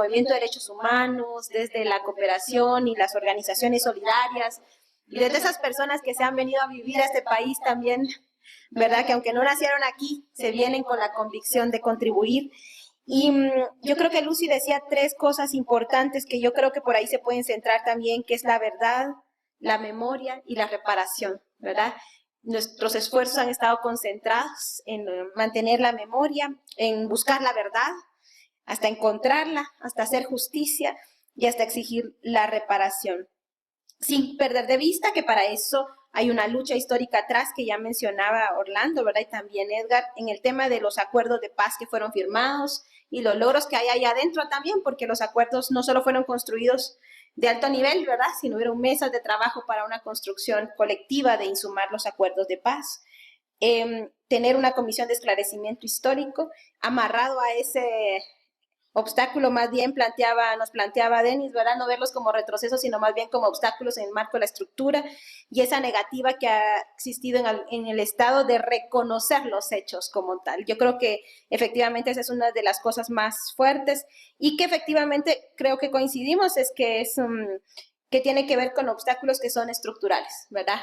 movimiento de derechos humanos, desde la cooperación y las organizaciones solidarias, y desde esas personas que se han venido a vivir a este país también, ¿verdad? Que aunque no nacieron aquí, se vienen con la convicción de contribuir. Y yo creo que Lucy decía tres cosas importantes que yo creo que por ahí se pueden centrar también, que es la verdad, la memoria y la reparación, ¿verdad? Nuestros esfuerzos han estado concentrados en mantener la memoria, en buscar la verdad, hasta encontrarla, hasta hacer justicia y hasta exigir la reparación. Sin perder de vista que para eso hay una lucha histórica atrás que ya mencionaba Orlando, ¿verdad? Y también Edgar, en el tema de los acuerdos de paz que fueron firmados y los logros que hay allá adentro también, porque los acuerdos no solo fueron construidos de alto nivel, ¿verdad? Sino hubieron mesas de trabajo para una construcción colectiva de insumar los acuerdos de paz. Tener una comisión de esclarecimiento histórico amarrado a ese obstáculo más bien nos planteaba Denis, ¿verdad? No verlos como retrocesos, sino más bien como obstáculos en el marco de la estructura y esa negativa que ha existido en el Estado de reconocer los hechos como tal. Yo creo que efectivamente esa es una de las cosas más fuertes y que efectivamente creo que coincidimos es que tiene que ver con obstáculos que son estructurales, ¿verdad?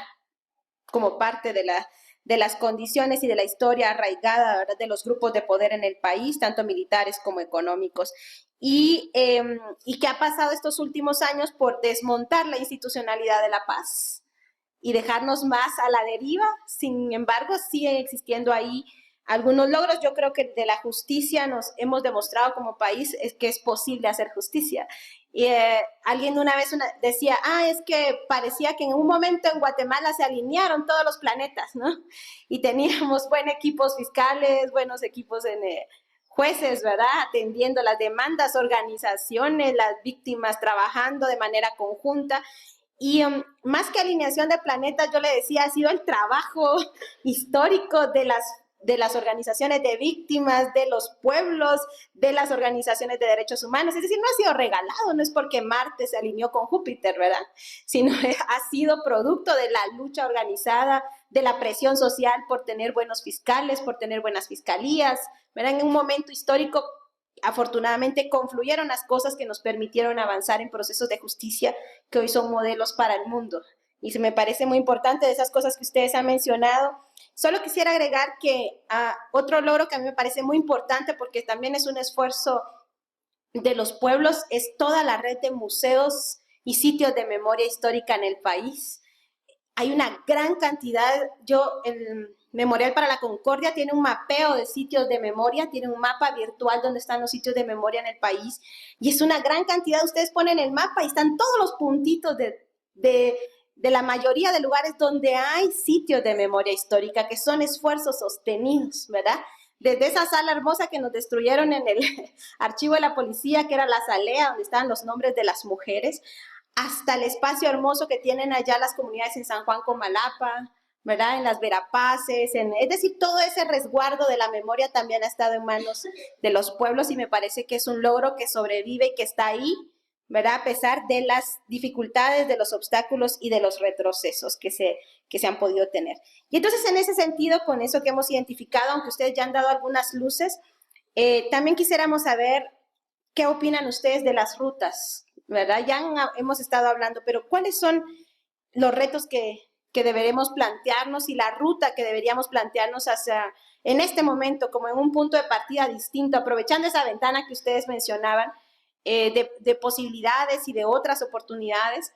Como parte de las condiciones y de la historia arraigada, ¿verdad? De los grupos de poder en el país, tanto militares como económicos. Y que ha pasado estos últimos años por desmontar la institucionalidad de la paz y dejarnos más a la deriva. Sin embargo, sigue existiendo ahí algunos logros. Yo creo que de la justicia nos hemos demostrado como país es que es posible hacer justicia. Y alguien una vez decía, es que parecía que en un momento en Guatemala se alinearon todos los planetas, ¿no? Y teníamos buenos equipos fiscales, buenos equipos en jueces, ¿verdad? Atendiendo las demandas, organizaciones, las víctimas trabajando de manera conjunta. Y más que alineación de planetas, yo le decía, ha sido el trabajo histórico de las organizaciones de víctimas, de los pueblos, de las organizaciones de derechos humanos. Es decir, no ha sido regalado, no es porque Marte se alineó con Júpiter, ¿verdad? Sino ha sido producto de la lucha organizada, de la presión social por tener buenos fiscales, por tener buenas fiscalías, ¿verdad? En un momento histórico, afortunadamente, confluyeron las cosas que nos permitieron avanzar en procesos de justicia que hoy son modelos para el mundo. Y se me parece muy importante de esas cosas que ustedes han mencionado. Solo quisiera agregar que otro logro que a mí me parece muy importante, porque también es un esfuerzo de los pueblos, es toda la red de museos y sitios de memoria histórica en el país. Hay una gran cantidad, el Memorial para la Concordia tiene un mapeo de sitios de memoria, tiene un mapa virtual donde están los sitios de memoria en el país, y es una gran cantidad. Ustedes ponen el mapa y están todos los puntitos de la mayoría de lugares donde hay sitios de memoria histórica, que son esfuerzos sostenidos, ¿verdad? Desde esa sala hermosa que nos destruyeron en el archivo de la policía, que era la Salea, donde estaban los nombres de las mujeres, hasta el espacio hermoso que tienen allá las comunidades en San Juan Comalapa, ¿verdad? En las Verapaces, es decir, todo ese resguardo de la memoria también ha estado en manos de los pueblos y me parece que es un logro que sobrevive y que está ahí, ¿verdad? A pesar de las dificultades, de los obstáculos y de los retrocesos que se han podido tener. Y entonces, en ese sentido, con eso que hemos identificado, aunque ustedes ya han dado algunas luces, también quisiéramos saber qué opinan ustedes de las rutas, ¿verdad? Ya hemos estado hablando, pero ¿cuáles son los retos que deberemos plantearnos y la ruta que deberíamos plantearnos en este momento, como en un punto de partida distinto, aprovechando esa ventana que ustedes mencionaban, de posibilidades y de otras oportunidades?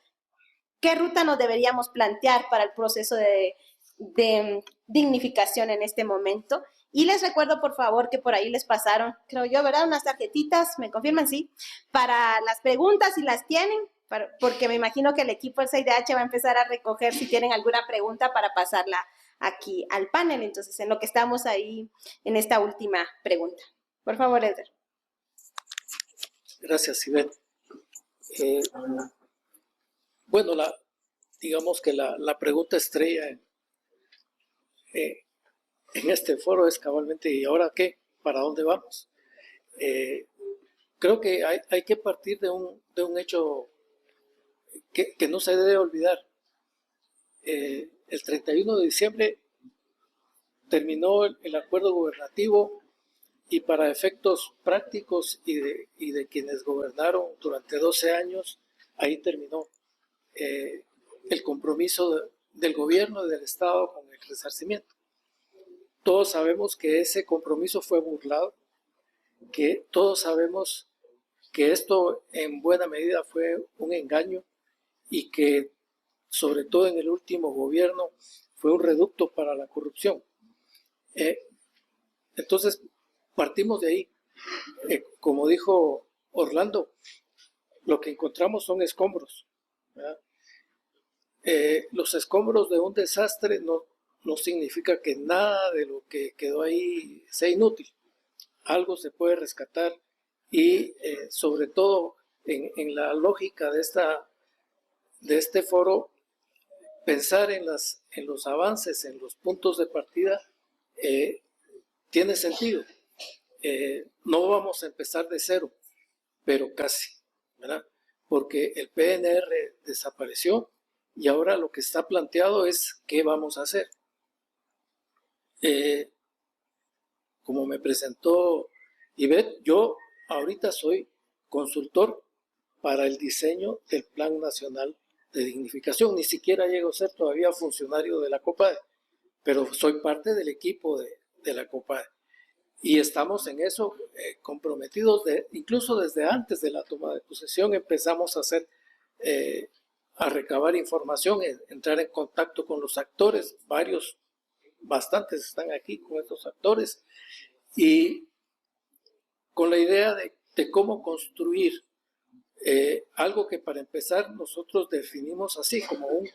¿Qué ruta nos deberíamos plantear para el proceso de dignificación en este momento? Y les recuerdo, por favor, que por ahí les pasaron, creo yo, ¿verdad? Unas tarjetitas, ¿me confirman? Sí, para las preguntas, si las tienen, porque me imagino que el equipo del CIDH va a empezar a recoger si tienen alguna pregunta para pasarla aquí al panel. Entonces, en lo que estamos ahí en esta última pregunta. Por favor, Edgar. Gracias, Ivette. Bueno, digamos que la pregunta estrella en este foro es cabalmente, ¿y ahora qué? ¿Para dónde vamos? Creo que hay que partir de un hecho que no se debe olvidar. El 31 de diciembre terminó el acuerdo gubernativo y para efectos prácticos y de quienes gobernaron durante 12 años, ahí terminó el compromiso del gobierno y del Estado con el resarcimiento. Todos sabemos que ese compromiso fue burlado, que todos sabemos que esto en buena medida fue un engaño y que sobre todo en el último gobierno fue un reducto para la corrupción. Entonces partimos de ahí. Como dijo Orlando, lo que encontramos son escombros, ¿verdad? Los escombros de un desastre no significa que nada de lo que quedó ahí sea inútil. Algo se puede rescatar y sobre todo en la lógica de este foro, pensar en los avances, en los puntos de partida, tiene sentido. No vamos a empezar de cero, pero casi, ¿verdad? Porque el PNR desapareció y ahora lo que está planteado es qué vamos a hacer. Como me presentó Ivette, yo ahorita soy consultor para el diseño del Plan Nacional de Dignificación. Ni siquiera llego a ser todavía funcionario de la COPADE, pero soy parte del equipo de la COPADE. Y estamos en eso comprometidos, incluso desde antes de la toma de posesión empezamos a hacer, a recabar información, entrar en contacto con los actores, bastantes están aquí con estos actores, y con la idea de cómo construir algo que para empezar nosotros definimos así como un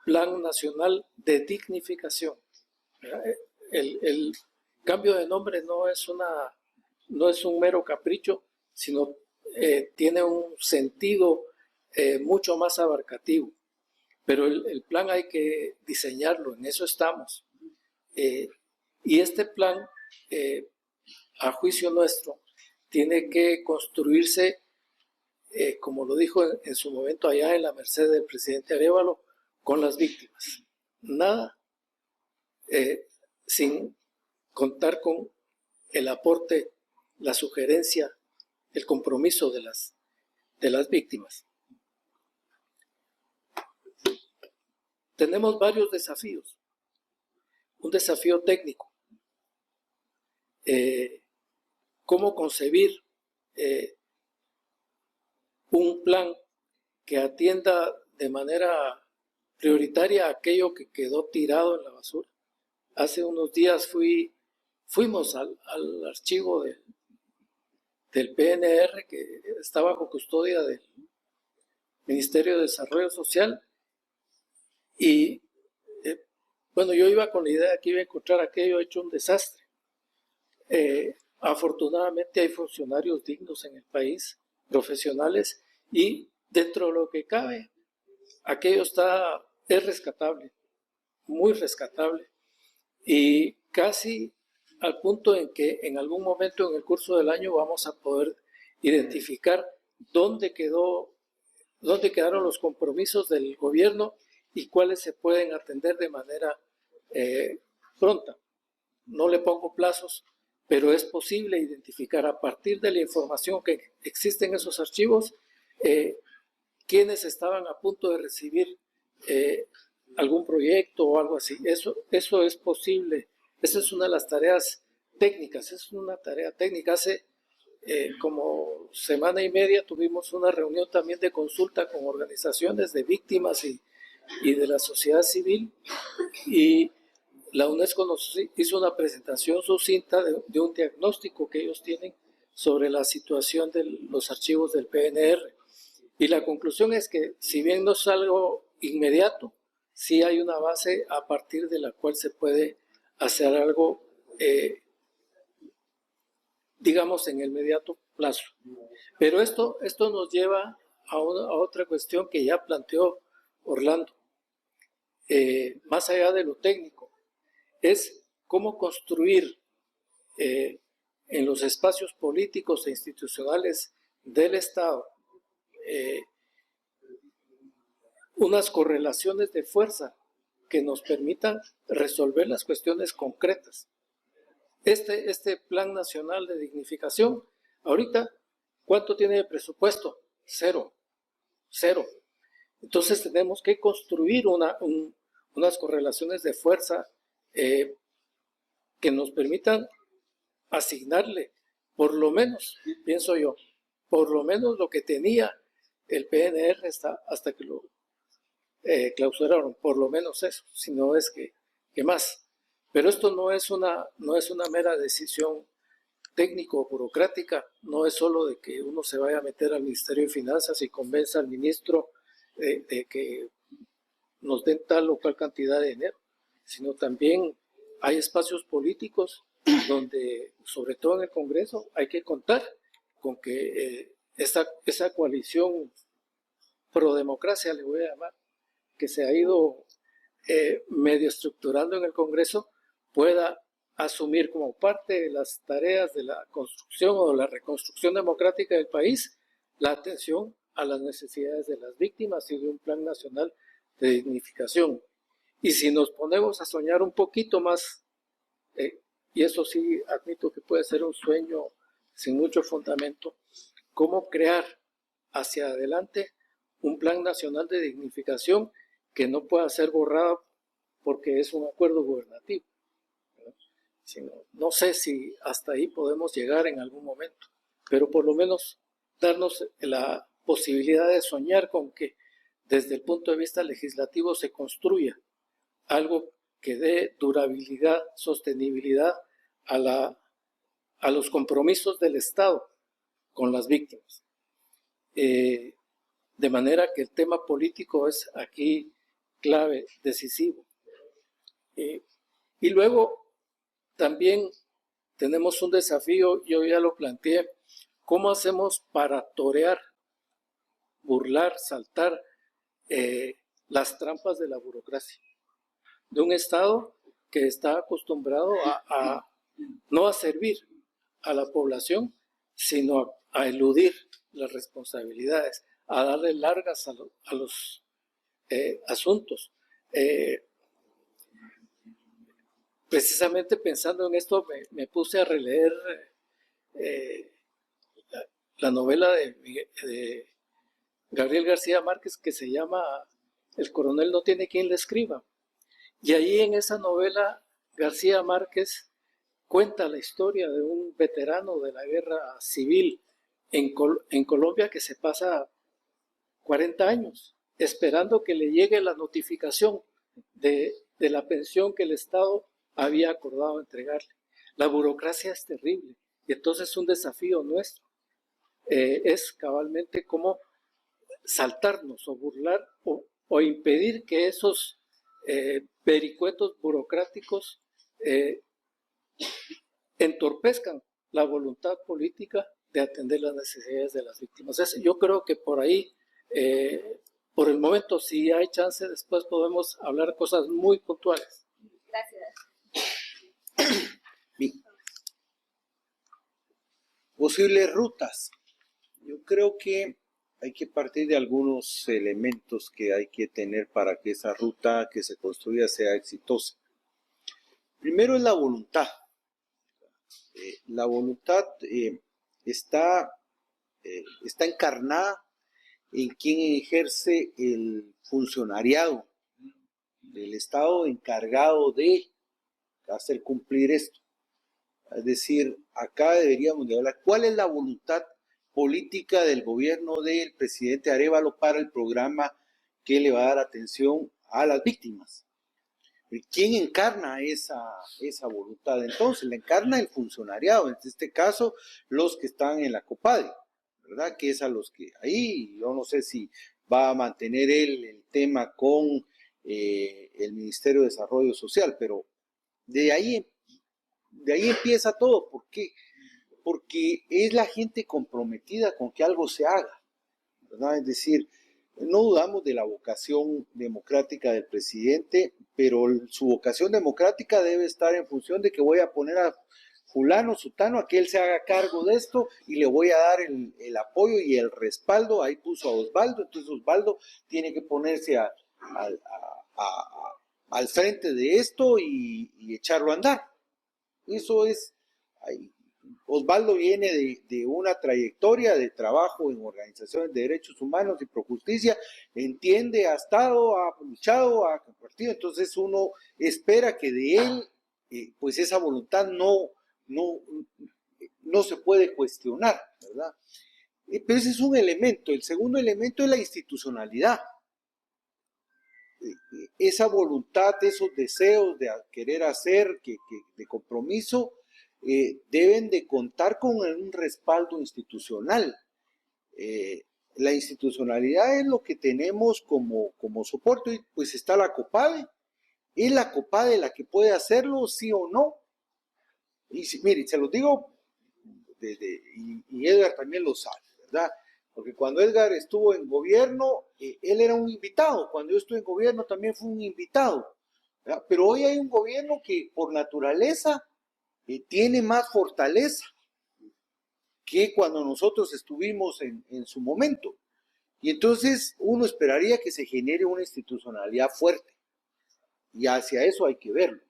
Plan Nacional de Dignificación. El cambio de nombre no es un mero capricho, sino tiene un sentido mucho más abarcativo. Pero el plan hay que diseñarlo, en eso estamos. Y este plan, a juicio nuestro, tiene que construirse, como lo dijo en su momento allá en la merced del presidente Arévalo, con las víctimas. Nada sin contar con el aporte, la sugerencia, el compromiso de las víctimas. Tenemos varios desafíos. Un desafío técnico. Cómo concebir un plan que atienda de manera prioritaria aquello que quedó tirado en la basura. Hace unos días fuimos al archivo del PNR que está bajo custodia del Ministerio de Desarrollo Social y bueno, yo iba con la idea de que iba a encontrar aquello hecho un desastre. Afortunadamente hay funcionarios dignos en el país, profesionales, y dentro de lo que cabe, aquello es rescatable, muy rescatable, y casi al punto en que en algún momento en el curso del año vamos a poder identificar dónde quedaron los compromisos del gobierno y cuáles se pueden atender de manera pronta. No le pongo plazos, pero es posible identificar a partir de la información que existe en esos archivos quienes estaban a punto de recibir algún proyecto o algo así. Eso es posible. Esa es una de las tareas técnicas. Es una tarea técnica. Hace como semana y media tuvimos una reunión también de consulta con organizaciones de víctimas y de la sociedad civil, y la UNESCO nos hizo una presentación sucinta de un diagnóstico que ellos tienen sobre la situación de los archivos del PNR. Y la conclusión es que, si bien no es algo inmediato, sí hay una base a partir de la cual se puede hacer algo, digamos, en el inmediato plazo. Pero esto nos lleva a otra cuestión que ya planteó Orlando. Más allá de lo técnico, es cómo construir en los espacios políticos e institucionales del Estado unas correlaciones de fuerza que nos permitan resolver las cuestiones concretas. Este Plan Nacional de Dignificación, ahorita, ¿cuánto tiene de presupuesto? Cero. Entonces tenemos que construir unas correlaciones de fuerza que nos permitan asignarle, por lo menos, pienso yo, por lo menos lo que tenía el PNR hasta que lo clausuraron, por lo menos eso, si no es que más. Pero esto no es una mera decisión técnico-burocrática, no es solo de que uno se vaya a meter al Ministerio de Finanzas y convenza al ministro de que nos den tal o cual cantidad de dinero, sino también hay espacios políticos donde, sobre todo en el Congreso, hay que contar con que esa coalición pro-democracia, le voy a llamar, que se ha ido medio estructurando en el Congreso, pueda asumir como parte de las tareas de la construcción o de la reconstrucción democrática del país la atención a las necesidades de las víctimas y de un plan nacional de dignificación. Y si nos ponemos a soñar un poquito más, y eso sí admito que puede ser un sueño sin mucho fundamento, cómo crear hacia adelante un plan nacional de dignificación que no pueda ser borrado porque es un acuerdo gubernativo. No sé si hasta ahí podemos llegar en algún momento, pero por lo menos darnos la posibilidad de soñar con que desde el punto de vista legislativo se construya algo que dé durabilidad, sostenibilidad a los compromisos del Estado con las víctimas. De manera que el tema político es aquí clave, decisivo. Y luego también tenemos un desafío, yo ya lo planteé, ¿cómo hacemos para torear, burlar, saltar las trampas de la burocracia? De un Estado que está acostumbrado no a servir a la población, sino a eludir las responsabilidades, a darle largas a los asuntos. Precisamente pensando en esto, me puse a releer la novela de Gabriel García Márquez que se llama El coronel no tiene quien le escriba. Y ahí en esa novela García Márquez cuenta la historia de un veterano de la guerra civil en Colombia que se pasa 40 años esperando que le llegue la notificación de la pensión que el Estado había acordado entregarle. La burocracia es terrible y entonces un desafío nuestro es cabalmente cómo saltarnos o burlar o impedir que esos vericuetos burocráticos entorpezcan la voluntad política de atender las necesidades de las víctimas. Yo creo que por ahí, por el momento, si hay chance, después podemos hablar cosas muy puntuales. Gracias. Bien. Posibles rutas. Yo creo que hay que partir de algunos elementos que hay que tener para que esa ruta que se construya sea exitosa. Primero es la voluntad. La voluntad está encarnada en quien ejerce el funcionariado del Estado encargado de hacer cumplir esto. Es decir, acá deberíamos de hablar cuál es la voluntad política del gobierno del presidente Arévalo para el programa que le va a dar atención a las víctimas. ¿Quién encarna esa voluntad? Entonces, la encarna el funcionariado, en este caso, los que están en la COPADE, ¿verdad? Que es a los que ahí, yo no sé si va a mantener él el tema con el Ministerio de Desarrollo Social, pero de ahí empieza todo. ¿Por qué? Porque es la gente comprometida con que algo se haga, ¿verdad? Es decir, no dudamos de la vocación democrática del presidente, pero su vocación democrática debe estar en función de que voy a poner a fulano, sutano, a que él se haga cargo de esto y le voy a dar el apoyo y el respaldo. Ahí puso a Osvaldo, entonces Osvaldo tiene que ponerse al frente de esto y echarlo a andar. Eso es, Osvaldo viene de una trayectoria de trabajo en organizaciones de derechos humanos y pro justicia, entiende, ha estado, ha luchado, ha compartido, entonces uno espera que de él, pues esa voluntad no se puede cuestionar, ¿verdad? Pero ese es un elemento. El segundo elemento es la institucionalidad. Esa voluntad, esos deseos de querer hacer, de compromiso, deben de contar con un respaldo institucional. La institucionalidad es lo que tenemos como soporte, y pues está la COPADE. ¿Es la COPADE la que puede hacerlo, sí o no? Y mire, se los digo, y Edgar también lo sabe, ¿verdad? Porque cuando Edgar estuvo en gobierno, él era un invitado. Cuando yo estuve en gobierno también fue un invitado, ¿verdad? Pero hoy hay un gobierno que por naturaleza tiene más fortaleza que cuando nosotros estuvimos en su momento. Y entonces uno esperaría que se genere una institucionalidad fuerte. Y hacia eso hay que verlo.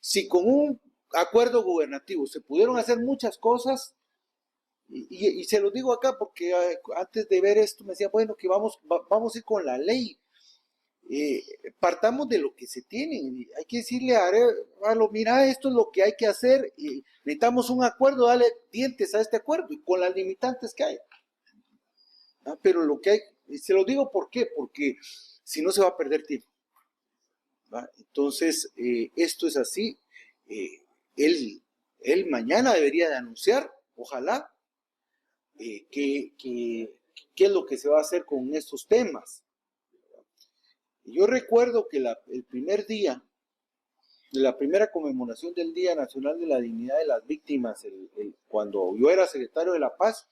Si con un acuerdo gubernativo se pudieron hacer muchas cosas, y se lo digo acá porque antes de ver esto me decía, bueno, que vamos a ir con la ley. Partamos de lo que se tiene. Hay que decirle a Arevalo, mira, esto es lo que hay que hacer, y necesitamos un acuerdo, dale dientes a este acuerdo, y con las limitantes que hay. Pero lo que hay, se lo digo ¿por qué? Porque si no se va a perder tiempo. Entonces, esto es así. Él mañana debería de anunciar, ojalá, qué es lo que se va a hacer con estos temas. Yo recuerdo que el primer día, de la primera conmemoración del Día Nacional de la Dignidad de las Víctimas, cuando yo era secretario de la Paz,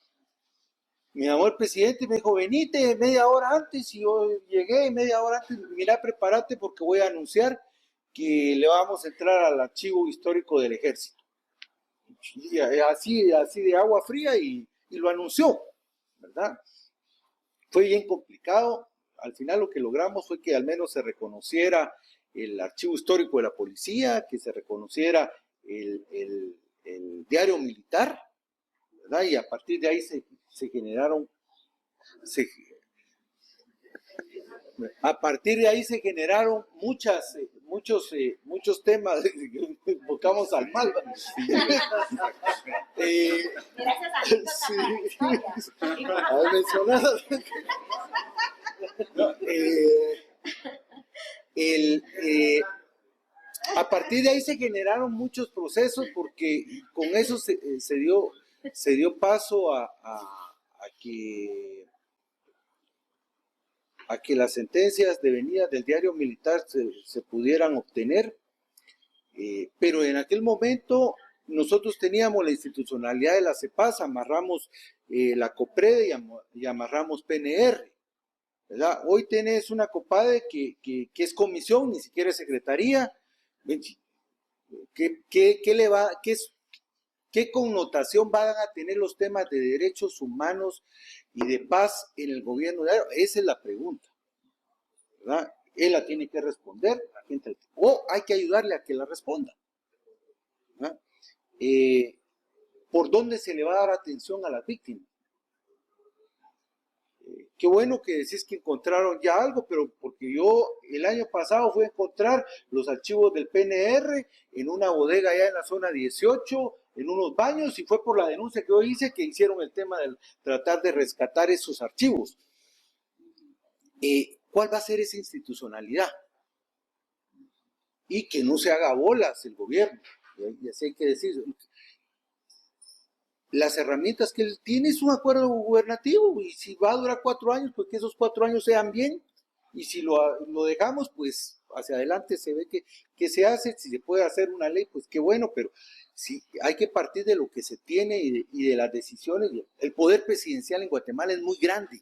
me llamó el presidente y me dijo, venite media hora antes, y yo llegué media hora antes, mira, prepárate porque voy a anunciar que le vamos a entrar al archivo histórico del ejército. Y así de agua fría, y lo anunció, ¿verdad? Fue bien complicado. Al final lo que logramos fue que al menos se reconociera el archivo histórico de la policía, que se reconociera el diario militar, ¿verdad? Y a partir de ahí se generaron muchos temas. Buscamos al mal. Gracias a Dios, sí. Mencionadas. A partir de ahí se generaron muchos procesos, porque con eso se dio paso a que las sentencias devenidas del diario militar se pudieran obtener, pero en aquel momento nosotros teníamos la institucionalidad de la CEPAS, amarramos la COPRED y amarramos PNR, ¿verdad? Hoy tenés una COPADE que es comisión, ni siquiera es secretaría. ¿Qué connotación van a tener los temas de derechos humanos y de paz en el gobierno? Esa es la pregunta, ¿verdad? Él la tiene que responder, la gente, o hay que ayudarle a que la responda, ¿verdad? ¿Por dónde se le va a dar atención a las víctimas? Qué bueno que decís que encontraron ya algo, pero porque yo el año pasado fui a encontrar los archivos del PNR en una bodega allá en la zona 18, en unos baños, y fue por la denuncia que yo hice que hicieron el tema de tratar de rescatar esos archivos. ¿Cuál va a ser esa institucionalidad? Y que no se haga bolas el gobierno, y así hay que decir. Las herramientas que él tiene es un acuerdo gubernativo, y si va a durar 4 años, pues que esos 4 años sean bien, y si lo dejamos, pues hacia adelante se ve que se hace. Si se puede hacer una ley, pues qué bueno, pero sí, hay que partir de lo que se tiene y de las decisiones. El poder presidencial en Guatemala es muy grande,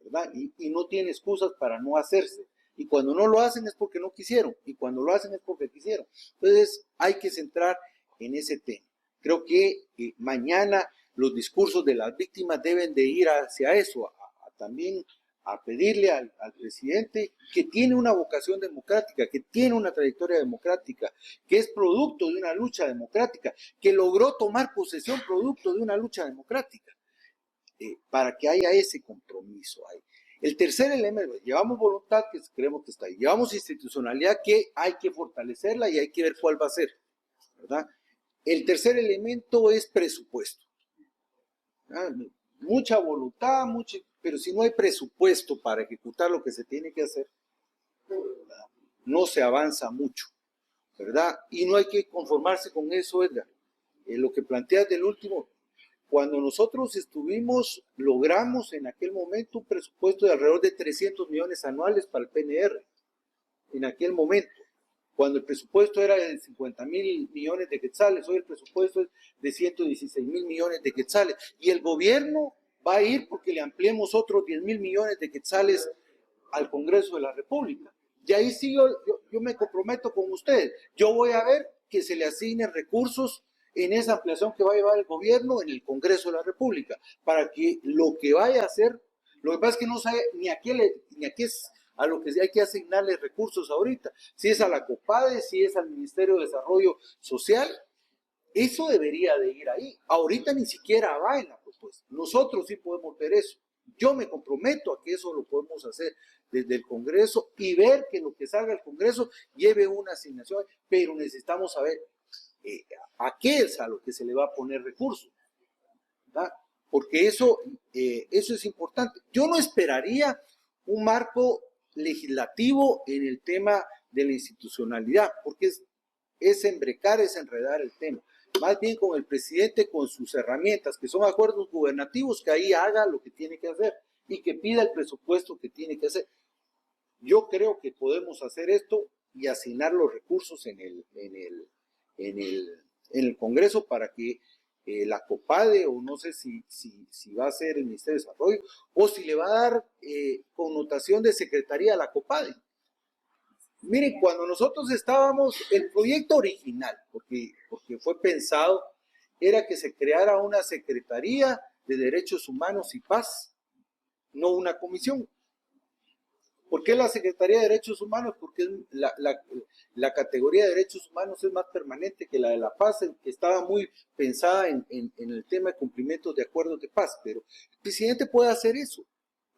¿verdad? Y no tiene excusas para no hacerse. Y cuando no lo hacen es porque no quisieron, y cuando lo hacen es porque quisieron. Entonces hay que centrar en ese tema. Creo que mañana los discursos de las víctimas deben de ir hacia eso, también a pedirle al presidente, que tiene una vocación democrática, que tiene una trayectoria democrática, que es producto de una lucha democrática, que logró tomar posesión producto de una lucha democrática, para que haya ese compromiso ahí. El tercer elemento, llevamos voluntad, que creemos que está ahí, llevamos institucionalidad, que hay que fortalecerla y hay que ver cuál va a ser, ¿verdad? El tercer elemento es presupuesto. Mucha voluntad, pero si no hay presupuesto para ejecutar lo que se tiene que hacer, no se avanza mucho, ¿verdad? Y no hay que conformarse con eso, Edgar. Lo que planteas del último, cuando nosotros logramos en aquel momento un presupuesto de alrededor de 300 millones anuales para el PNR, en aquel momento, cuando el presupuesto era de 50.000 millones de quetzales, hoy el presupuesto es de 116.000 millones de quetzales, y el gobierno va a ir porque le ampliemos otros 10.000 millones de quetzales al Congreso de la República. Y ahí sí yo me comprometo con ustedes, yo voy a ver que se le asignen recursos en esa ampliación que va a llevar el gobierno en el Congreso de la República, para que lo que vaya a hacer, lo que pasa es que no sabe ni a qué es a lo que hay que asignarle recursos ahorita, si es a la COPADE, si es al Ministerio de Desarrollo Social, eso debería de ir ahí. Ahorita ni siquiera va en la propuesta. Nosotros sí podemos ver eso. Yo me comprometo a que eso lo podemos hacer desde el Congreso y ver que lo que salga del Congreso lleve una asignación, pero necesitamos saber a qué es a lo que se le va a poner recursos, ¿verdad? Porque eso es importante. Yo no esperaría un marco legislativo en el tema de la institucionalidad, porque es embrecar, es enredar el tema. Más bien con el presidente, con sus herramientas, que son acuerdos gubernativos, que ahí haga lo que tiene que hacer y que pida el presupuesto que tiene que hacer. Yo creo que podemos hacer esto y asignar los recursos en el Congreso para que la COPADE, o no sé si va a ser el Ministerio de Desarrollo, o si le va a dar connotación de secretaría a la COPADE. Miren, cuando nosotros estábamos, el proyecto original, porque fue pensado, era que se creara una Secretaría de Derechos Humanos y Paz, no una comisión. ¿Por qué la Secretaría de Derechos Humanos? Porque la categoría de derechos humanos es más permanente que la de la paz, que estaba muy pensada en el tema de cumplimiento de acuerdos de paz, pero el presidente puede hacer eso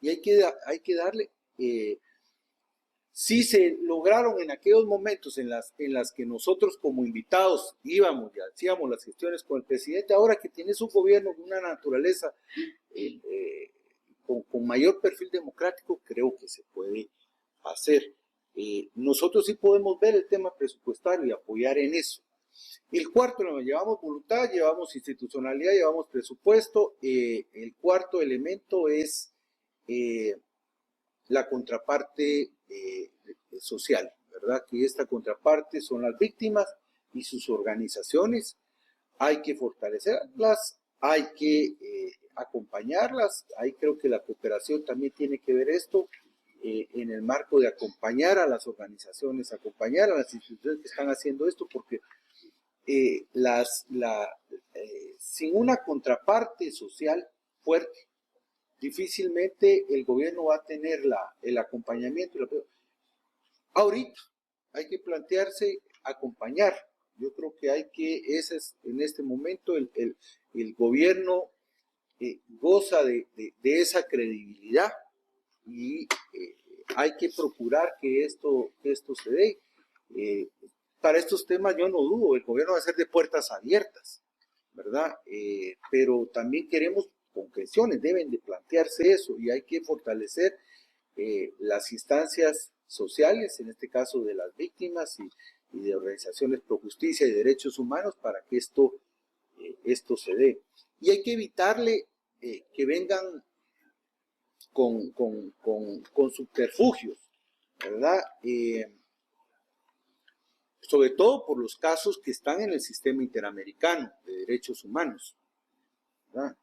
y hay que darle. Si se lograron en aquellos momentos en las que nosotros como invitados íbamos y hacíamos las gestiones con el presidente, ahora que tiene su gobierno de una naturaleza con mayor perfil democrático, creo que se puede hacer. Nosotros sí podemos ver el tema presupuestario y apoyar en eso. El cuarto, llevamos voluntad, llevamos institucionalidad, llevamos presupuesto. El cuarto elemento es la contraparte social, ¿verdad? Que esta contraparte son las víctimas y sus organizaciones. Hay que fortalecerlas, hay que acompañarlas. Ahí creo que la cooperación también tiene que ver esto, en el marco de acompañar a las organizaciones, acompañar a las instituciones que están haciendo esto, porque sin una contraparte social fuerte, difícilmente el gobierno va a tener el acompañamiento. Ahorita hay que plantearse acompañar. Yo creo que en este momento el gobierno goza de esa credibilidad y hay que procurar que esto se dé. Para estos temas yo no dudo, el gobierno va a ser de puertas abiertas, ¿verdad? Pero también queremos concreciones, deben de plantearse eso y hay que fortalecer las instancias sociales, en este caso de las víctimas y de organizaciones pro justicia y derechos humanos para que esto se dé. Y hay que evitarle que vengan con subterfugios, ¿verdad? Sobre todo por los casos que están en el sistema interamericano de derechos humanos, ¿verdad?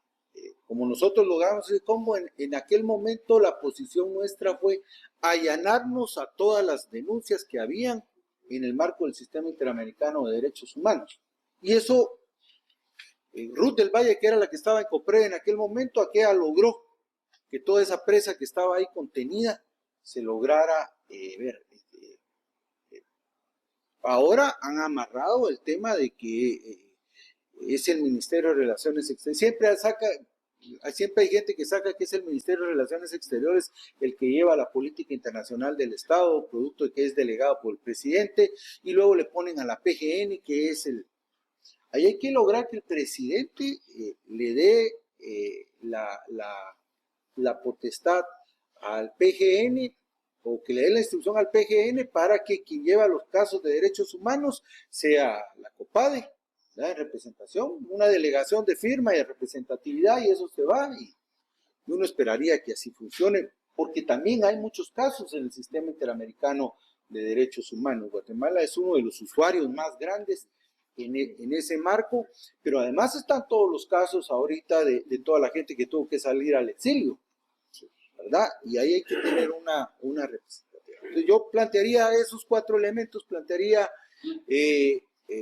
Como nosotros logramos, como en aquel momento la posición nuestra fue allanarnos a todas las denuncias que habían en el marco del sistema interamericano de derechos humanos. Y eso, Ruth del Valle, que era la que estaba en COPRED en aquel momento, aquella logró que toda esa presa que estaba ahí contenida se lograra ver. Ahora han amarrado el tema de que es el Ministerio de Relaciones Exteriores. Siempre hay gente que saca que es el Ministerio de Relaciones Exteriores el que lleva la política internacional del Estado, producto de que es delegado por el presidente, y luego le ponen a la PGN, que es el... Ahí hay que lograr que el presidente le dé la potestad al PGN, o que le dé la instrucción al PGN para que quien lleva los casos de derechos humanos sea la COPADE, ¿verdad? En representación, una delegación de firma y de representatividad, y eso se va, y uno esperaría que así funcione, porque también hay muchos casos en el sistema interamericano de derechos humanos. Guatemala es uno de los usuarios más grandes en ese marco, pero además están todos los casos ahorita de toda la gente que tuvo que salir al exilio, ¿verdad? Y ahí hay que tener una representación. Entonces yo plantearía esos 4 elementos, plantearía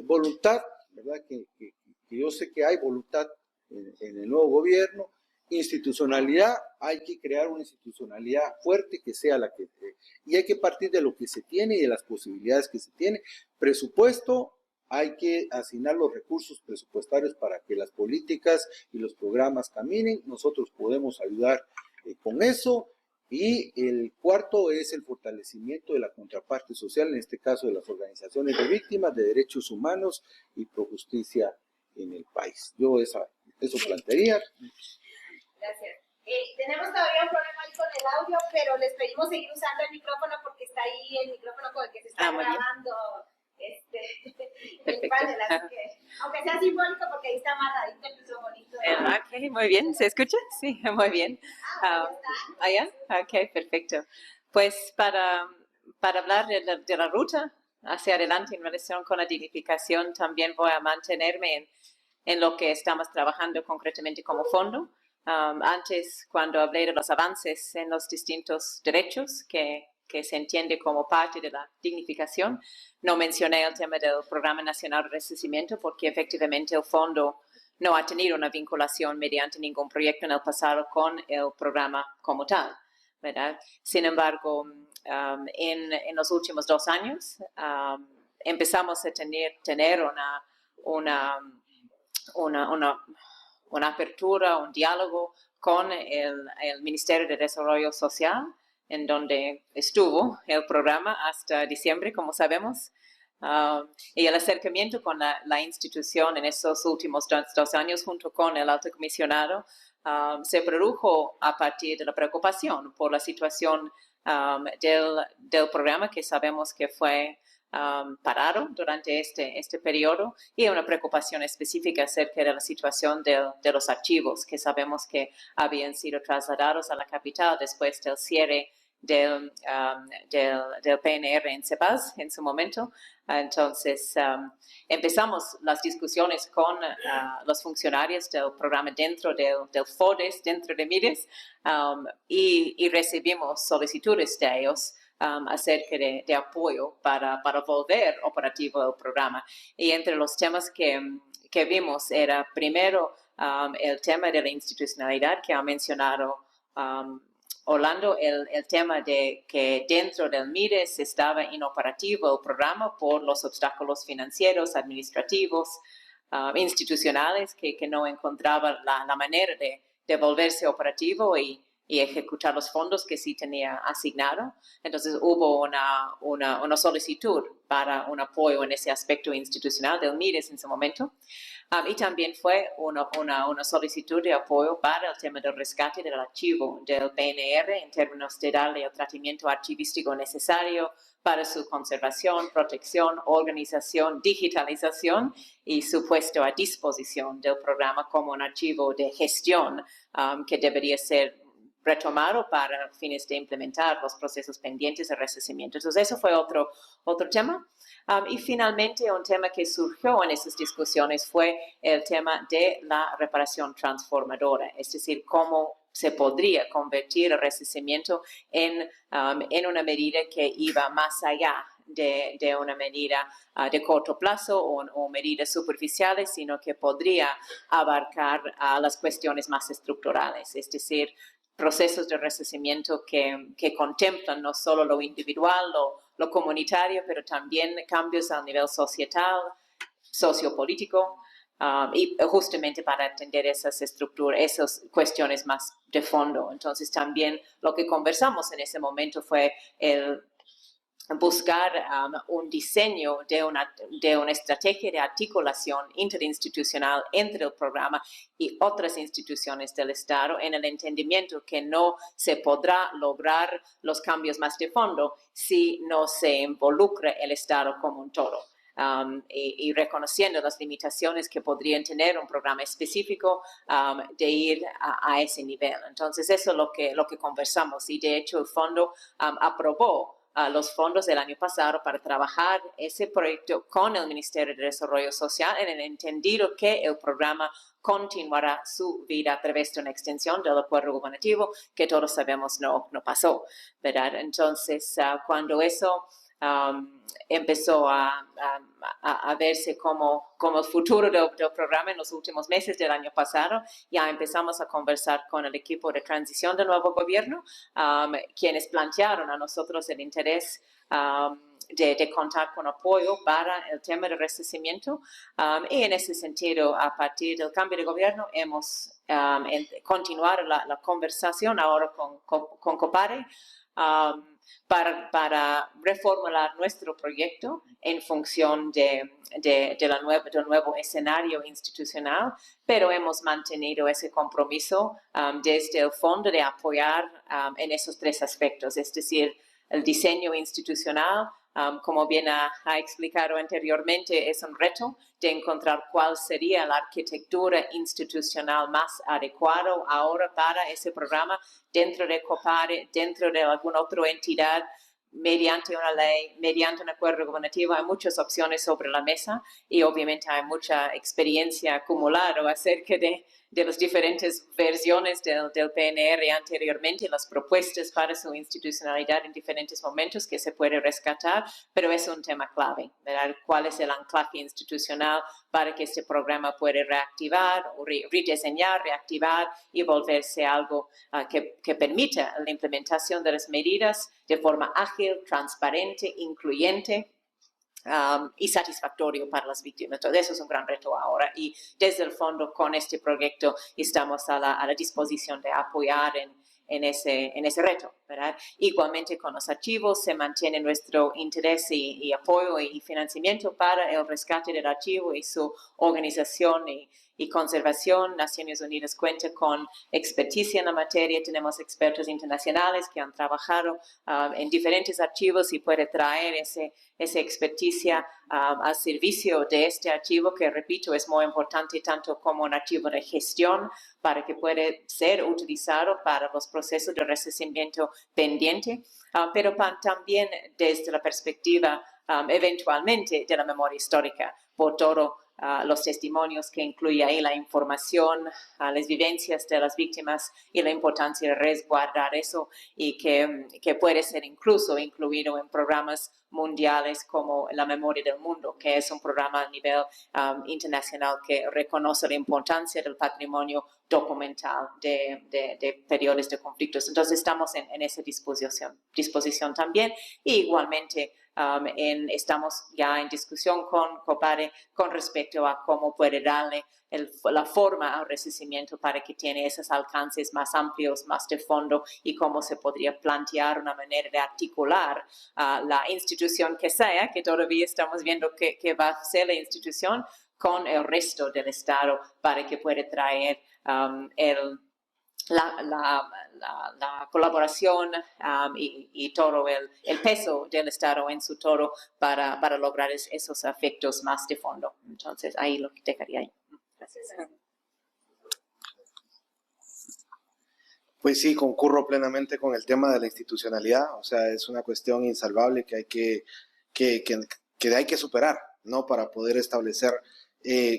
voluntad, ¿verdad? Que yo sé que hay voluntad en el nuevo gobierno. Institucionalidad, hay que crear una institucionalidad fuerte que sea la que... y hay que partir de lo que se tiene y de las posibilidades que se tiene. Presupuesto, hay que asignar los recursos presupuestarios para que las políticas y los programas caminen. Nosotros podemos ayudar con eso. Y el cuarto es el fortalecimiento de la contraparte social, en este caso de las organizaciones de víctimas de derechos humanos y pro justicia en el país. Yo eso plantearía. Gracias. Tenemos todavía un problema ahí con el audio, pero les pedimos seguir usando el micrófono porque está ahí el micrófono con el que se está grabando el panel, así que, aunque sea simbólico, porque ahí está amarradito el microfonito. Ok, muy bien. ¿Se escucha? Sí, muy bien. ¿Ya? Ok, perfecto. Pues para hablar de la ruta hacia adelante en relación con la dignificación, también voy a mantenerme en lo que estamos trabajando concretamente como fondo. Antes, cuando hablé de los avances en los distintos derechos que se entiende como parte de la dignificación, no mencioné el tema del Programa Nacional de Resarcimiento porque efectivamente el fondo no ha tenido una vinculación mediante ningún proyecto en el pasado con el programa como tal, ¿verdad? Sin embargo, en los últimos 2 años empezamos a tener una apertura, un diálogo con el Ministerio de Desarrollo Social, en donde estuvo el programa hasta diciembre, como sabemos, y el acercamiento con la institución en esos últimos 2 años, junto con el alto comisionado, se produjo a partir de la preocupación por la situación del programa, que sabemos que fue parado durante este periodo, y una preocupación específica acerca de la situación de los archivos, que sabemos que habían sido trasladados a la capital después del cierre del PNR en CEPAZ en su momento. Entonces, empezamos las discusiones con los funcionarios del programa dentro del FODES, dentro de MIDES, y recibimos solicitudes de ellos acerca de apoyo para volver operativo el programa. Y entre los temas que vimos era primero el tema de la institucionalidad que ha mencionado Orlando, el tema de que dentro del MIDES estaba inoperativo el programa por los obstáculos financieros, administrativos, institucionales, que no encontraba la manera de volverse operativo y ejecutar los fondos que sí tenía asignado. Entonces hubo una solicitud para un apoyo en ese aspecto institucional del MIDES en ese momento. Y también fue una solicitud de apoyo para el tema del rescate del archivo del PNR en términos de darle el tratamiento archivístico necesario para su conservación, protección, organización, digitalización y su puesto a disposición del programa como un archivo de gestión que debería ser retomado para fines de implementar los procesos pendientes de resarcimiento. Entonces, eso fue otro tema. Y finalmente, un tema que surgió en esas discusiones fue el tema de la reparación transformadora, es decir, cómo se podría convertir el resarcimiento en una medida que iba más allá de una medida de corto plazo o medidas superficiales, sino que podría abarcar las cuestiones más estructurales, es decir, procesos de enriquecimiento que contemplan no solo lo individual, lo comunitario, pero también cambios a nivel societal, sociopolítico, y justamente para entender esas estructuras, esas cuestiones más de fondo. Entonces también lo que conversamos en ese momento fue el buscar un diseño de una estrategia de articulación interinstitucional entre el programa y otras instituciones del Estado, en el entendimiento que no se podrá lograr los cambios más de fondo si no se involucra el Estado como un todo. Y reconociendo las limitaciones que podrían tener un programa específico de ir a ese nivel. Entonces, eso es lo que conversamos, y de hecho el fondo aprobó los fondos del año pasado para trabajar ese proyecto con el Ministerio de Desarrollo Social, en el entendido que el programa continuará su vida a través de una extensión del acuerdo gubernativo, que todos sabemos no pasó, ¿verdad? Entonces, cuando eso empezó a verse como el futuro del programa en los últimos meses del año pasado, ya empezamos a conversar con el equipo de transición del nuevo gobierno, quienes plantearon a nosotros el interés de contar con apoyo para el tema del abastecimiento, y en ese sentido, a partir del cambio de gobierno, hemos continuado la conversación ahora con COPARE, para reformular nuestro proyecto en función del nuevo escenario institucional, pero hemos mantenido ese compromiso desde el fondo de apoyar en esos tres aspectos, es decir, el diseño institucional. Como bien ha explicado anteriormente, es un reto de encontrar cuál sería la arquitectura institucional más adecuada ahora para ese programa dentro de COPARE, dentro de alguna otra entidad, mediante una ley, mediante un acuerdo gubernativo. Hay muchas opciones sobre la mesa y obviamente hay mucha experiencia acumulada acerca de las diferentes versiones del PNR anteriormente, las propuestas para su institucionalidad en diferentes momentos que se puede rescatar, pero es un tema clave, ¿verdad? ¿Cuál es el anclaje institucional para que este programa pueda reactivar, o rediseñar, reactivar y volverse algo que permita la implementación de las medidas de forma ágil, transparente, incluyente, y satisfactorio para las víctimas? Entonces, eso es un gran reto ahora, y desde el fondo con este proyecto estamos a la disposición de apoyar en ese reto, ¿verdad? Igualmente con los archivos se mantiene nuestro interés y apoyo y financiamiento para el rescate del archivo y su organización y conservación. Naciones Unidas cuenta con experticia en la materia. Tenemos expertos internacionales que han trabajado en diferentes archivos y puede traer esa experticia al servicio de este archivo, que, repito, es muy importante tanto como un archivo de gestión para que puede ser utilizado para los procesos de resarcimiento pendiente, pero también desde la perspectiva eventualmente de la memoria histórica, por todo los testimonios que incluye ahí, la información, las vivencias de las víctimas y la importancia de resguardar eso, y que puede ser incluso incluido en programas mundiales como la Memoria del Mundo, que es un programa a nivel internacional que reconoce la importancia del patrimonio documental de periodos de conflictos. Entonces estamos en esa disposición también, y igualmente estamos ya en discusión con COPARE con respecto a cómo puede darle la forma al resarcimiento para que tiene esos alcances más amplios, más de fondo, y cómo se podría plantear una manera de articular la institución que sea, que todavía estamos viendo que va a ser la institución, con el resto del Estado, para que pueda traer la colaboración y todo el peso del Estado en su todo para lograr esos efectos más de fondo. Entonces, ahí lo que dejaría ahí. Gracias. Pues sí, concurro plenamente con el tema de la institucionalidad. O sea, es una cuestión insalvable que hay que superar, ¿no? Para poder establecer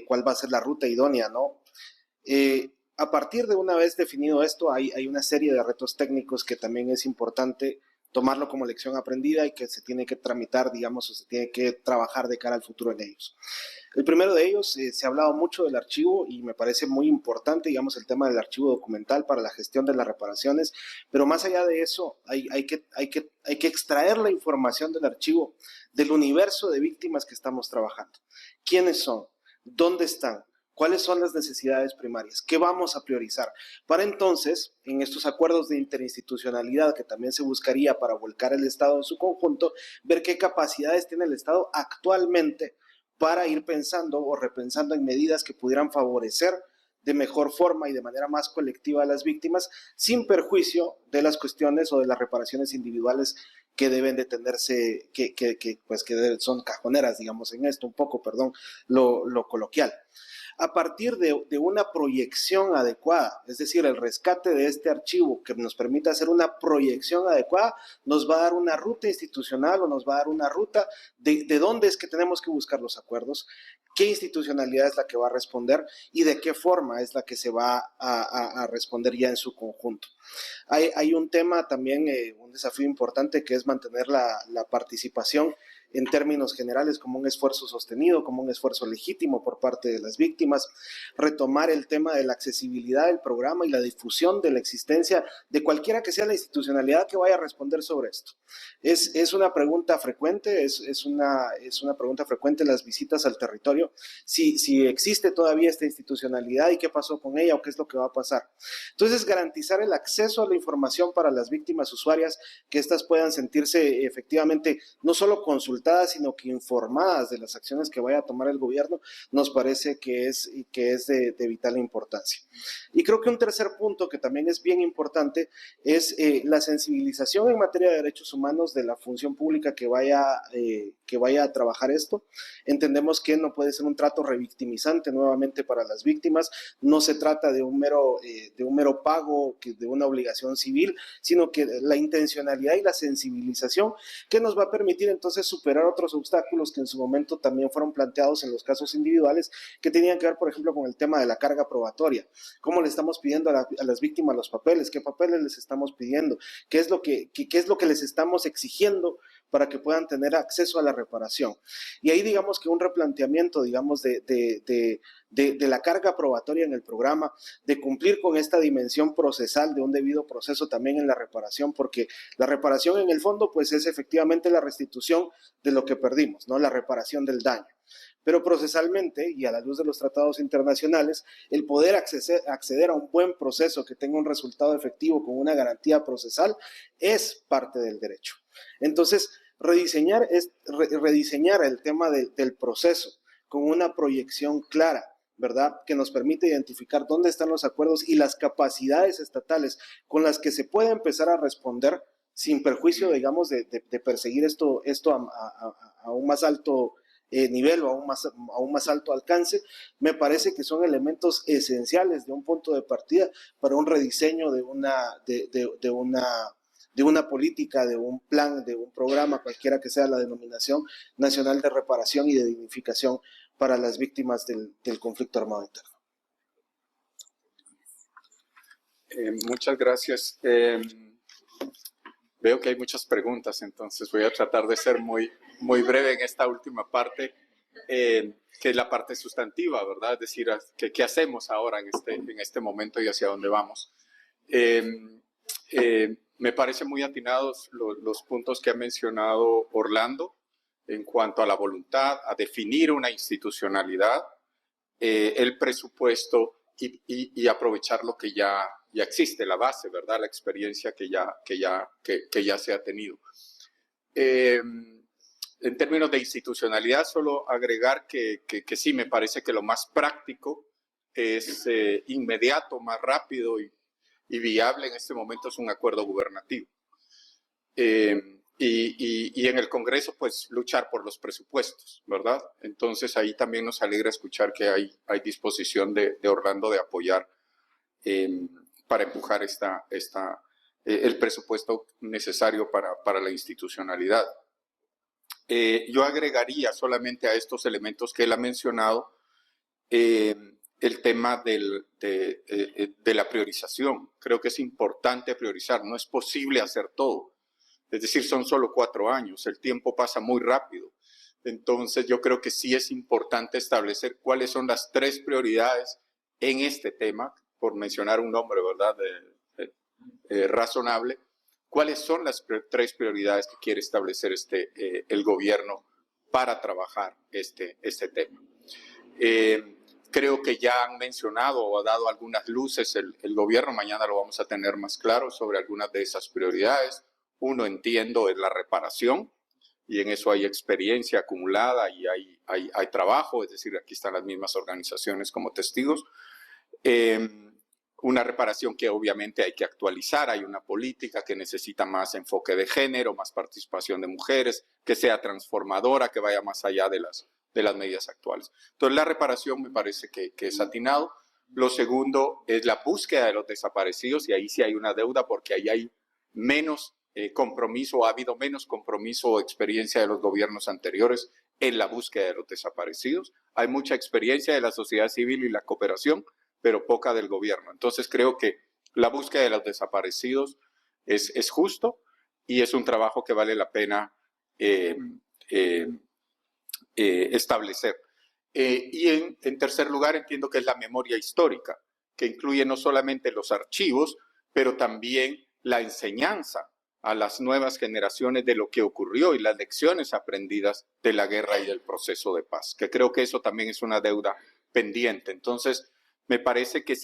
cuál va a ser la ruta idónea, ¿no? A partir de una vez definido esto, hay una serie de retos técnicos que también es importante tomarlo como lección aprendida y que se tiene que tramitar, digamos, o se tiene que trabajar de cara al futuro en ellos. El primero de ellos, se ha hablado mucho del archivo y me parece muy importante, digamos, el tema del archivo documental para la gestión de las reparaciones, pero más allá de eso, hay que extraer la información del archivo del universo de víctimas que estamos trabajando. ¿Quiénes son? ¿Dónde están? ¿Cuáles son las necesidades primarias? ¿Qué vamos a priorizar? Para entonces, en estos acuerdos de interinstitucionalidad que también se buscaría para volcar el Estado en su conjunto, ver qué capacidades tiene el Estado actualmente para ir pensando o repensando en medidas que pudieran favorecer de mejor forma y de manera más colectiva a las víctimas, sin perjuicio de las cuestiones o de las reparaciones individuales que deben de tenerse, que son cajoneras, digamos, en esto, un poco, perdón, lo coloquial. A partir de una proyección adecuada, es decir, el rescate de este archivo que nos permita hacer una proyección adecuada, nos va a dar una ruta institucional o nos va a dar una ruta de dónde es que tenemos que buscar los acuerdos, qué institucionalidad es la que va a responder y de qué forma es la que se va a responder ya en su conjunto. Hay un tema también, un desafío importante, que es mantener la participación en términos generales como un esfuerzo sostenido, como un esfuerzo legítimo por parte de las víctimas, retomar el tema de la accesibilidad del programa y la difusión de la existencia de cualquiera que sea la institucionalidad que vaya a responder sobre esto. Es una pregunta frecuente, es una pregunta frecuente en las visitas al territorio, si existe todavía esta institucionalidad y qué pasó con ella o qué es lo que va a pasar. Entonces, garantizar el acceso a la información para las víctimas usuarias, que éstas puedan sentirse efectivamente no solo consultadas, sino que informadas de las acciones que vaya a tomar el gobierno, nos parece que es de vital importancia. Y creo que un tercer punto que también es bien importante es la sensibilización en materia de derechos humanos de la función pública que vaya a trabajar esto. Entendemos que no puede ser un trato revictimizante nuevamente para las víctimas, no se trata de un mero pago, de una obligación civil, sino que la intencionalidad y la sensibilización que nos va a permitir entonces superar otros obstáculos que en su momento también fueron planteados en los casos individuales, que tenían que ver, por ejemplo, con el tema de la carga probatoria. ¿Cómo le estamos pidiendo a las víctimas los papeles? ¿Qué papeles les estamos pidiendo? ¿Qué es lo que les estamos exigiendo para que puedan tener acceso a la reparación? Y ahí digamos que un replanteamiento, digamos, de la carga probatoria en el programa, de cumplir con esta dimensión procesal de un debido proceso también en la reparación, porque la reparación en el fondo pues es efectivamente la restitución de lo que perdimos, ¿no? La reparación del daño. Pero procesalmente, y a la luz de los tratados internacionales, el poder acceder a un buen proceso que tenga un resultado efectivo con una garantía procesal es parte del derecho. Entonces, rediseñar el tema del proceso con una proyección clara, ¿verdad?, que nos permite identificar dónde están los acuerdos y las capacidades estatales con las que se puede empezar a responder sin perjuicio, digamos, de perseguir esto a un más alto nivel o a un más alto alcance, me parece que son elementos esenciales de un punto de partida para un rediseño de una política, de un plan, de un programa, cualquiera que sea la denominación nacional de reparación y de dignificación para las víctimas del conflicto armado interno. Muchas gracias. Veo que hay muchas preguntas, entonces voy a tratar de ser muy breve en esta última parte, que es la parte sustantiva, ¿verdad? Es decir, ¿qué hacemos ahora en este momento y hacia dónde vamos? Me parecen muy atinados los puntos que ha mencionado Orlando en cuanto a la voluntad, a definir una institucionalidad, el presupuesto y aprovechar lo que ya existe, la base, ¿verdad? La experiencia que ya se ha tenido. En términos de institucionalidad, solo agregar que sí, me parece que lo más práctico es inmediato, más rápido y viable en este momento es un acuerdo gubernativo. Y en el Congreso, pues, luchar por los presupuestos, ¿verdad? Entonces, ahí también nos alegra escuchar que hay disposición de Orlando de apoyar para empujar el presupuesto necesario para la institucionalidad. Yo agregaría solamente a estos elementos que él ha mencionado el tema de la priorización. Creo que es importante priorizar, no es posible hacer todo. Es decir, son solo 4 años, el tiempo pasa muy rápido, Entonces yo creo que sí es importante establecer cuáles son las 3 prioridades en este tema, por mencionar un nombre, ¿verdad?, razonable. ¿Cuáles son las 3 prioridades que quiere establecer el gobierno para trabajar este tema? Creo que ya han mencionado o ha dado algunas luces el gobierno, mañana lo vamos a tener más claro sobre algunas de esas prioridades. Uno, entiendo, es la reparación, y en eso hay experiencia acumulada y hay trabajo, es decir, aquí están las mismas organizaciones como testigos. Una reparación que obviamente hay que actualizar, hay una política que necesita más enfoque de género, más participación de mujeres, que sea transformadora, que vaya más allá de las medidas actuales. Entonces la reparación me parece que es atinado. Lo segundo es la búsqueda de los desaparecidos, y ahí sí hay una deuda porque ahí hay menos compromiso, ha habido menos compromiso o experiencia de los gobiernos anteriores en la búsqueda de los desaparecidos. Hay mucha experiencia de la sociedad civil y la cooperación, pero poca del gobierno. Entonces creo que la búsqueda de los desaparecidos es justo y es un trabajo que vale la pena establecer. Y en tercer lugar, entiendo que es la memoria histórica, que incluye no solamente los archivos, pero también la enseñanza a las nuevas generaciones de lo que ocurrió y las lecciones aprendidas de la guerra y del proceso de paz, que creo que eso también es una deuda pendiente. Entonces, me parece que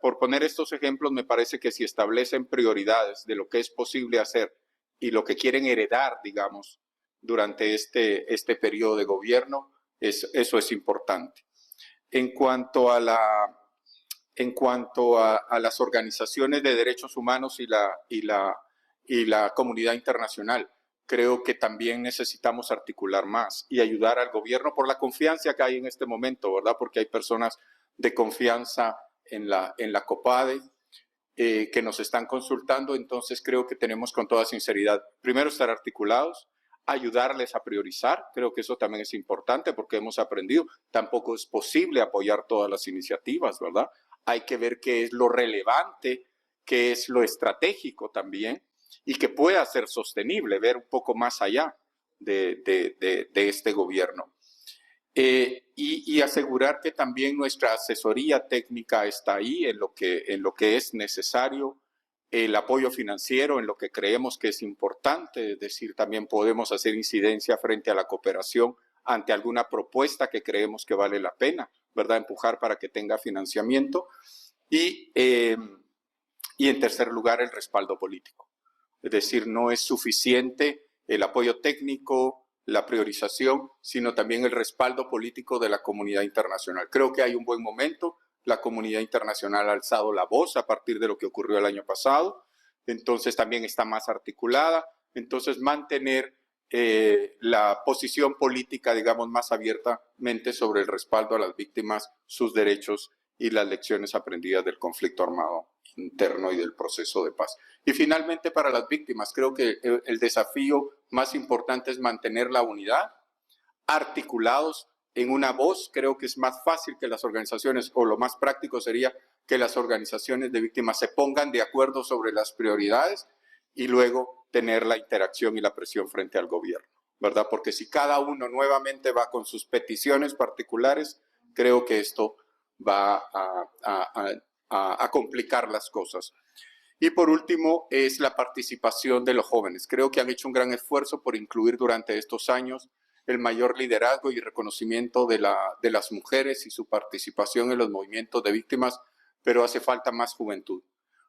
por poner estos ejemplos, me parece que si establecen prioridades de lo que es posible hacer y lo que quieren heredar, digamos, durante este periodo de gobierno, eso es importante. En cuanto a las organizaciones de derechos humanos y la comunidad internacional, creo que también necesitamos articular más y ayudar al gobierno por la confianza que hay en este momento, ¿verdad? Porque hay personas de confianza en la COPADE que nos están consultando. Entonces creo que tenemos con toda sinceridad, primero, estar articulados, ayudarles a priorizar. Creo que eso también es importante porque hemos aprendido, tampoco es posible apoyar todas las iniciativas, ¿verdad? Hay que ver qué es lo relevante, qué es lo estratégico también y que pueda ser sostenible, ver un poco más allá de este gobierno. Y asegurar que también nuestra asesoría técnica está ahí en lo que es necesario, el apoyo financiero en lo que creemos que es importante, es decir, también podemos hacer incidencia frente a la cooperación ante alguna propuesta que creemos que vale la pena, ¿verdad? Empujar para que tenga financiamiento. Y en tercer lugar, el respaldo político. Es decir, no es suficiente el apoyo técnico, la priorización, sino también el respaldo político de la comunidad internacional. Creo que hay un buen momento. La comunidad internacional ha alzado la voz a partir de lo que ocurrió el año pasado. Entonces también está más articulada. Entonces mantener la posición política, digamos, más abiertamente sobre el respaldo a las víctimas, sus derechos y las lecciones aprendidas del conflicto armado interno y del proceso de paz. Y finalmente, para las víctimas, creo que el desafío más importante es mantener la unidad, articulados en una voz. Creo que es más fácil que las organizaciones, o lo más práctico sería que las organizaciones de víctimas se pongan de acuerdo sobre las prioridades y luego tener la interacción y la presión frente al gobierno, ¿verdad? Porque si cada uno nuevamente va con sus peticiones particulares, creo que esto va a complicar las cosas. Y por último, es la participación de los jóvenes. Creo que han hecho un gran esfuerzo por incluir durante estos años el mayor liderazgo y reconocimiento de las mujeres y su participación en los movimientos de víctimas, pero hace falta más juventud.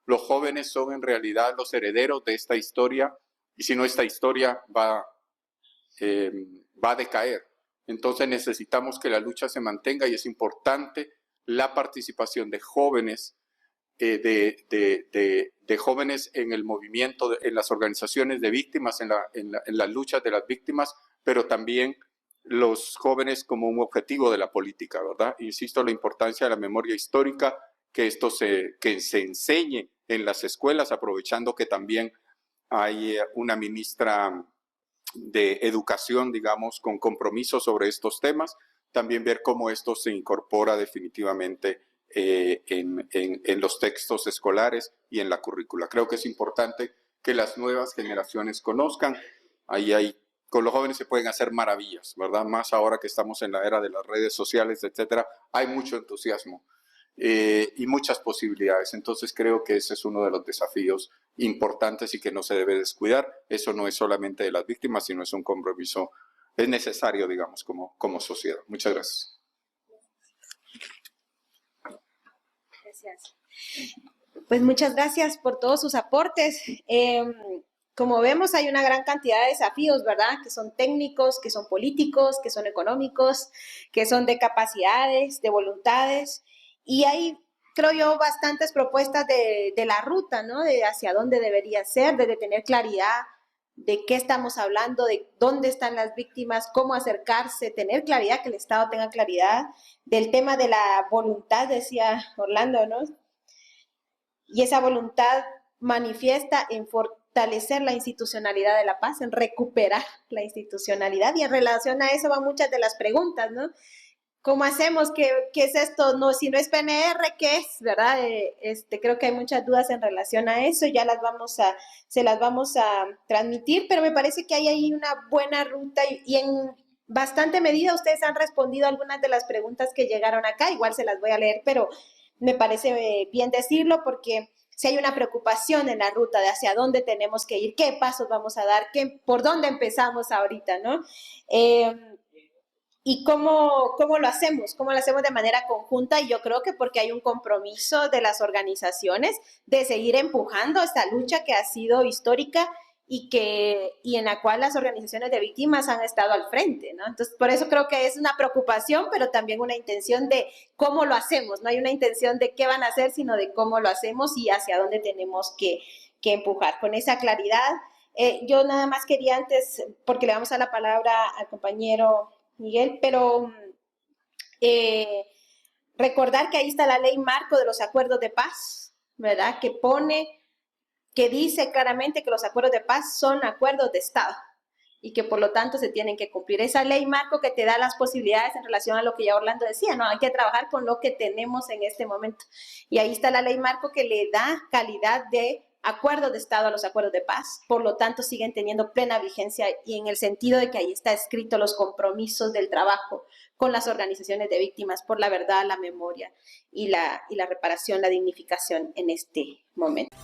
Los jóvenes son en realidad los herederos de esta historia, y si no, esta historia va a decaer. Entonces necesitamos que la lucha se mantenga y es importante la participación de jóvenes, de jóvenes en el movimiento, en las organizaciones de víctimas, en las luchas de las víctimas, pero también los jóvenes como un objetivo de la política, ¿verdad? Insisto, la importancia de la memoria histórica, que se enseñe en las escuelas, aprovechando que también hay una ministra de educación, digamos, con compromiso sobre estos temas, también ver cómo esto se incorpora definitivamente en los textos escolares y en la currícula. Creo que es importante que las nuevas generaciones conozcan. Ahí hay con los jóvenes se pueden hacer maravillas, ¿verdad? Más ahora que estamos en la era de las redes sociales, etcétera, hay mucho entusiasmo y muchas posibilidades. Entonces creo que ese es uno de los desafíos importantes y que no se debe descuidar. Eso no es solamente de las víctimas, sino es un compromiso, es necesario, digamos, como sociedad. Muchas gracias. Gracias. Pues muchas gracias por todos sus aportes. Como vemos, hay una gran cantidad de desafíos, ¿verdad? Que son técnicos, que son políticos, que son económicos, que son de capacidades, de voluntades. Y hay, creo yo, bastantes propuestas de la ruta, ¿no? De hacia dónde debería ser, de tener claridad de qué estamos hablando, de dónde están las víctimas, cómo acercarse, tener claridad, que el Estado tenga claridad, del tema de la voluntad, decía Orlando, ¿no? Y esa voluntad manifiesta en fortalecer la institucionalidad de la paz, en recuperar la institucionalidad, y en relación a eso van muchas de las preguntas, ¿no? ¿Cómo hacemos? ¿Qué es esto? No, si no es PNR, ¿qué es? ¿Verdad? Creo que hay muchas dudas en relación a eso, ya se las vamos a transmitir, pero me parece que hay ahí una buena ruta y en bastante medida ustedes han respondido algunas de las preguntas que llegaron acá, igual se las voy a leer, pero me parece bien decirlo porque si hay una preocupación en la ruta de hacia dónde tenemos que ir, qué pasos vamos a dar, por dónde empezamos ahorita, ¿no? ¿Y cómo lo hacemos? ¿Cómo lo hacemos de manera conjunta? Y yo creo que porque hay un compromiso de las organizaciones de seguir empujando esta lucha que ha sido histórica y en la cual las organizaciones de víctimas han estado al frente, ¿no? Entonces, por eso creo que es una preocupación, pero también una intención de cómo lo hacemos. No hay una intención de qué van a hacer, sino de cómo lo hacemos y hacia dónde tenemos que empujar. Con esa claridad, yo nada más quería antes, porque le vamos a la palabra al compañero Miguel, pero recordar que ahí está la ley marco de los acuerdos de paz, ¿verdad? Que dice claramente que los acuerdos de paz son acuerdos de Estado y que por lo tanto se tienen que cumplir. Esa ley marco que te da las posibilidades en relación a lo que ya Orlando decía, ¿no? Hay que trabajar con lo que tenemos en este momento. Y ahí está la ley marco que le da calidad de acuerdos de Estado a los acuerdos de paz, por lo tanto siguen teniendo plena vigencia y en el sentido de que ahí está escrito los compromisos del trabajo con las organizaciones de víctimas por la verdad, la memoria y la reparación, la dignificación en este momento.